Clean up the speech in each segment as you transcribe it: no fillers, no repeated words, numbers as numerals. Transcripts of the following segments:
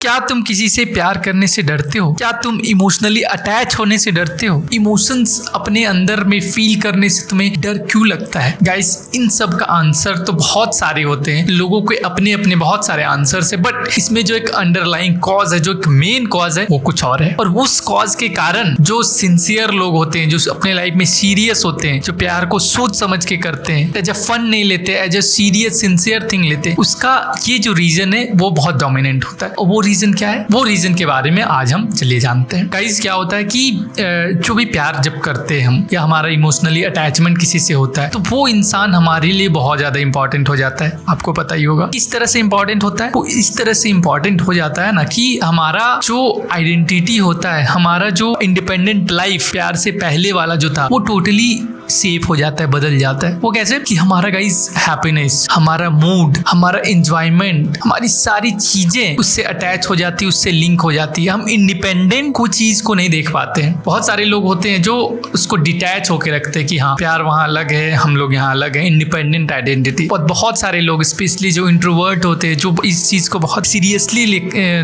क्या तुम किसी से प्यार करने से डरते हो? क्या तुम इमोशनली अटैच होने से डरते हो? इमोशंस अपने अंदर में फील करने से तुम्हें डर क्यों लगता है? गाइस, इन सब का आंसर तो बहुत सारे होते हैं, लोगों के अपने अपने बहुत सारे आंसर है, बट इसमें जो एक अंडरलाइंग कॉज है, जो एक मेन कॉज है, वो कुछ और है। और उस कॉज के कारण जो सिंसियर लोग होते हैं, जो अपने लाइफ में सीरियस होते हैं, जो प्यार को सोच समझ के करते हैं, एज अ फन नहीं लेते, as a serious sincere thing लेते हैं, उसका ये जो रीजन है वो बहुत डोमिनेंट होता है। और वो रीजन क्या है? वो रीजन के बारे में आज हम चलिए जानते हैं। गाइस, क्या होता है कि जो भी प्यार जब करते हैं हम, या हमारा इमोशनली अटैचमेंट किसी से होता है, तो वो इंसान हमारे लिए बहुत ज्यादा इंपॉर्टेंट हो जाता है। आपको पता ही होगा किस तरह से इंपॉर्टेंट होता है। वो इस तरह से इंपॉर्टेंट हो जाता है ना कि हमारा जो आइडेंटिटी होता है, हमारा जो इंडिपेंडेंट लाइफ प्यार से पहले वाला जो था, वो टोटली सेफ हो जाता है, बदल जाता है। वो कैसे? कि हमारा गाइस हैप्पीनेस, हमारा मूड, हमारा एंजॉयमेंट, हमारी सारी चीजें उससे अटैच हो जाती है, उससे लिंक हो जाती है। हम इंडिपेंडेंट कोई चीज को नहीं देख पाते हैं। बहुत सारे लोग होते हैं जो उसको डिटैच होकर रखते हैं कि हाँ, प्यार वहां अलग है, हम लोग यहाँ अलग है, इंडिपेंडेंट आइडेंटिटी। और बहुत सारे लोग, स्पेशली जो इंट्रोवर्ट होते हैं, जो इस चीज को बहुत सीरियसली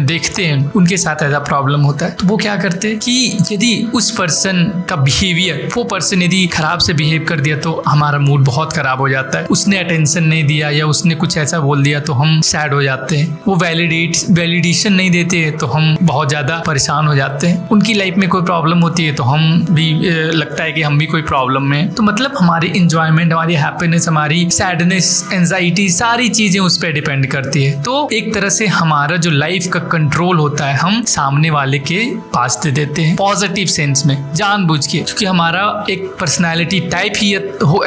देखते हैं, उनके साथ ऐसा प्रॉब्लम होता है। तो वो क्या करते हैं कि यदि उस पर्सन का बिहेवियर, वो पर्सन यदि खराब से बिहेव कर दिया तो हमारा मूड बहुत खराब हो जाता है। उसने अटेंशन नहीं दिया या उसने कुछ ऐसा बोल दिया तो हम सैड हो जाते हैं। वो वैलिडेशन नहीं देते तो हम बहुत ज्यादा परेशान हो जाते हैं। उनकी लाइफ में कोई प्रॉब्लम होती है तो हम भी लगता है कि हम भी कोई प्रॉब्लम में। तो मतलब हमारी इंजॉयमेंट, हमारी हैप्पीनेस, हमारी सैडनेस, एंजाइटी, सारी चीजें उस पर डिपेंड करती है। तो एक तरह से हमारा जो लाइफ का कंट्रोल होता है, हम सामने वाले के पास दे देते हैं, पॉजिटिव सेंस में, जानबूझ के। क्योंकि हमारा एक पर्सनैलिटी टाइप ही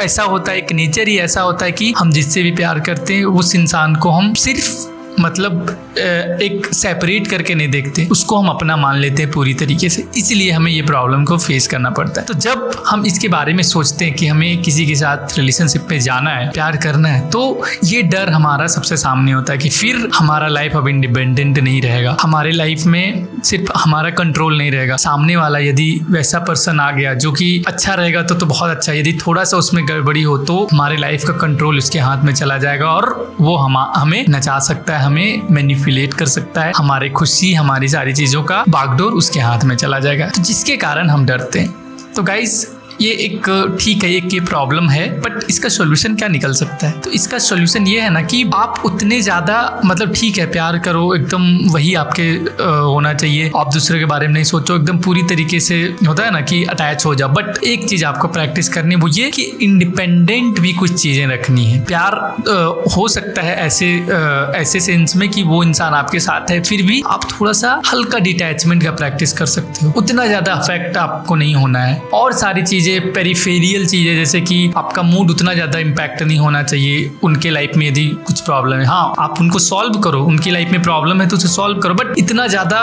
ऐसा होता है, एक नेचर ही ऐसा होता है कि हम जिससे भी प्यार करते हैं उस इंसान को हम सिर्फ मतलब एक सेपरेट करके नहीं देखते, उसको हम अपना मान लेते हैं पूरी तरीके से। इसलिए हमें ये प्रॉब्लम को फेस करना पड़ता है। तो जब हम इसके बारे में सोचते हैं कि हमें किसी के साथ रिलेशनशिप में जाना है, प्यार करना है, तो ये डर हमारा सबसे सामने होता है कि फिर हमारा लाइफ अब इंडिपेंडेंट नहीं रहेगा, हमारे लाइफ में सिर्फ हमारा कंट्रोल नहीं रहेगा। सामने वाला यदि वैसा पर्सन आ गया जो कि अच्छा रहेगा तो बहुत अच्छा, यदि थोड़ा सा उसमें गड़बड़ी हो तो हमारे लाइफ का कंट्रोल उसके हाथ में चला जाएगा और वो हमें नचा सकता है, हमें मैनिपुलेट कर सकता है, हमारी खुशी, हमारी सारी चीजों का बागडोर उसके हाथ में चला जाएगा। तो जिसके कारण हम डरते हैं। तो गाइस, ये एक ठीक है, एक ये प्रॉब्लम है, बट इसका सॉल्यूशन क्या निकल सकता है? तो इसका सॉल्यूशन ये है ना कि आप उतने ज्यादा, मतलब ठीक है, प्यार करो, एकदम वही आपके होना चाहिए, आप दूसरे के बारे में नहीं सोचो, एकदम पूरी तरीके से होता है ना कि अटैच हो जाओ। बट एक चीज आपको प्रैक्टिस करनी, वो ये कि इंडिपेंडेंट भी कुछ चीजें रखनी है। प्यार हो सकता है ऐसे सेंस में कि वो इंसान आपके साथ है, फिर भी आप थोड़ा सा हल्का डिटैचमेंट का प्रैक्टिस कर सकते हो। उतना ज्यादा अफेक्ट आपको नहीं होना है। और सारी चीजें, पेरिफेरियल चीजें, जैसे कि आपका मूड उतना ज्यादा इम्पैक्ट नहीं होना चाहिए उनके लाइफ में। यदि कुछ प्रॉब्लम है, हाँ, आप उनको सॉल्व करो, उनकी लाइफ में प्रॉब्लम है तो उसे सॉल्व करो, बट इतना ज्यादा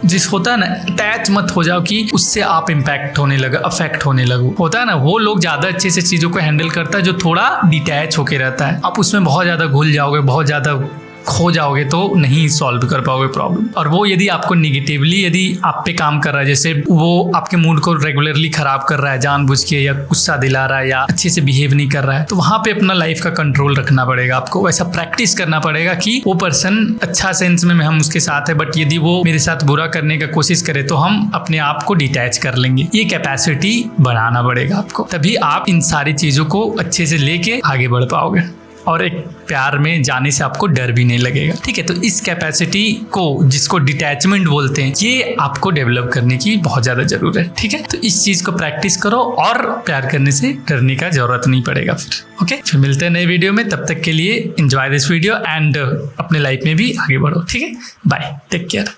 जिस होता है ना, अटैच मत हो जाओ कि उससे आप इम्पैक्ट होने लगे, अफेक्ट होने लगो। होता है ना, वो लोग ज्यादा अच्छे से चीजों को हैंडल करता है जो थोड़ा डिटैच होके रहता है। आप उसमें बहुत ज्यादा घुल जाओगे, बहुत ज्यादा खो जाओगे तो नहीं सॉल्व कर पाओगे प्रॉब्लम। और वो यदि आपको निगेटिवली यदि आप पे काम कर रहा है, जैसे वो आपके मूड को रेगुलरली खराब कर रहा है जानबूझ के, या गुस्सा दिला रहा है, या अच्छे से बिहेव नहीं कर रहा है, तो वहां पे अपना लाइफ का कंट्रोल रखना पड़ेगा। आपको वैसा प्रैक्टिस करना पड़ेगा कि वो पर्सन अच्छा सेंस में हम उसके साथ है, बट यदि वो मेरे साथ बुरा करने का कोशिश करे तो हम अपने आप को डिटैच कर लेंगे। ये कैपेसिटी बढ़ाना पड़ेगा आपको, तभी आप इन सारी चीजों को अच्छे से लेके आगे बढ़ पाओगे और एक प्यार में जाने से आपको डर भी नहीं लगेगा। ठीक है, तो इस कैपेसिटी को, जिसको डिटैचमेंट बोलते हैं, ये आपको डेवलप करने की बहुत ज्यादा जरूरत है। ठीक है, तो इस चीज को प्रैक्टिस करो और प्यार करने से डरने का जरूरत नहीं पड़ेगा फिर। ओके, फिर मिलते हैं नए वीडियो में। तब तक के लिए एंजॉय दिस वीडियो एंड अपने लाइफ में भी आगे बढ़ो। ठीक है, बाय, टेक केयर।